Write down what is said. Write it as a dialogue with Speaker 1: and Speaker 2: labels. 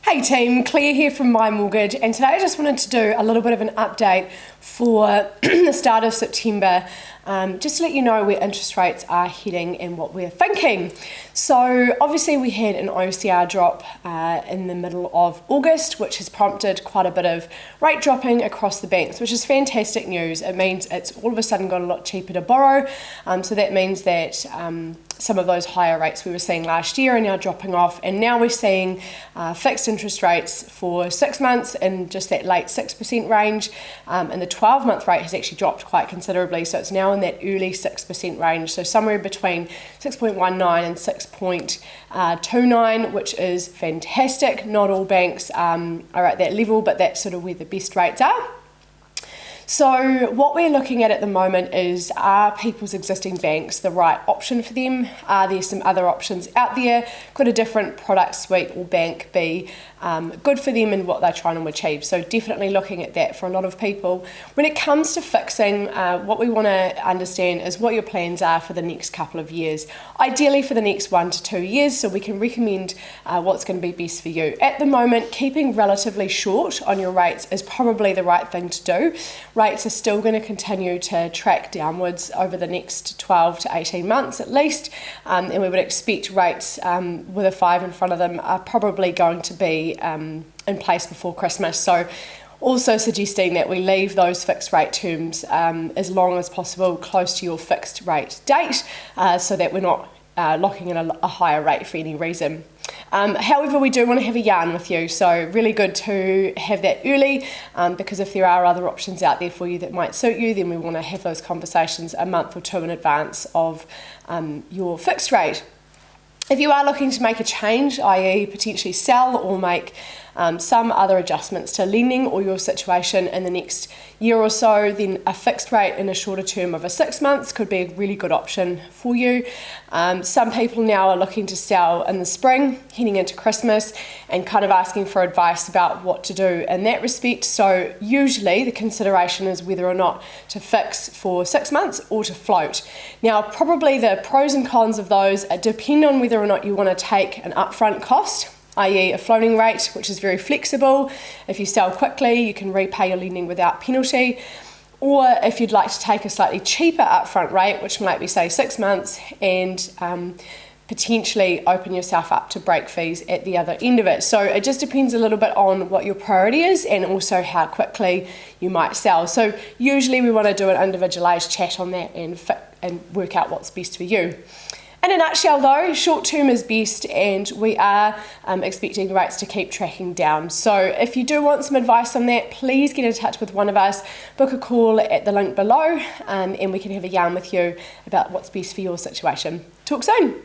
Speaker 1: Hey team, Claire here from My Mortgage, and today I just wanted to do a little bit of an update for the start of September, just to let you know where interest rates are heading and what we're thinking. So obviously we had an OCR drop in the middle of August, which has prompted quite a bit of rate dropping across the banks, which is fantastic news. It means it's all of a sudden got a lot cheaper to borrow, so that means that some of those higher rates we were seeing last year are now dropping off, and now we're seeing fixed interest rates for 6 months in just that late 6% range, and the 12-month rate has actually dropped quite considerably, so it's now in that early 6% range, so somewhere between 6.19 and 6.29, which is fantastic. Not all banks are at that level, but that's sort of where the best rates are. So what we're looking at the moment is, are people's existing banks the right option for them? Are there some other options out there? Could a different product suite or bank be good for them and what they're trying to achieve? So definitely looking at that for a lot of people. When it comes to fixing, what we want to understand is what your plans are for the next couple of years. Ideally for the next 1 to 2 years, so we can recommend what's going to be best for you. At the moment, keeping relatively short on your rates is probably the right thing to do. Rates are still going to continue to track downwards over the next 12 to 18 months at least, and we would expect rates with a 5 in front of them are probably going to be in place before Christmas. So also suggesting that we leave those fixed rate terms as long as possible close to your fixed rate date, so that we're not locking in a higher rate for any reason. However, we do want to have a yarn with you, so really good to have that early, because if there are other options out there for you that might suit you, then we want to have those conversations a month or two in advance of your fixed rate. If you are looking to make a change, i.e. potentially sell or make some other adjustments to lending or your situation in the next year or so, then a fixed rate in a shorter term of 6 months could be a really good option for you. Some people now are looking to sell in the spring, heading into Christmas, and kind of asking for advice about what to do in that respect. So usually the consideration is whether or not to fix for 6 months or to float. Now, probably the pros and cons of those depend on whether or not you want to take an upfront cost, i.e. a floating rate, which is very flexible. If you sell quickly, you can repay your lending without penalty. Or if you'd like to take a slightly cheaper upfront rate, which might be, say, 6 months, and potentially open yourself up to break fees at the other end of it. So it just depends a little bit on what your priority is and also how quickly you might sell. So usually we want to do an individualised chat on that and work out what's best for you. In a nutshell though, short term is best, and we are expecting rates to keep tracking down. So if you do want some advice on that, please get in touch with one of us, book a call at the link below, and we can have a yarn with you about what's best for your situation. Talk soon.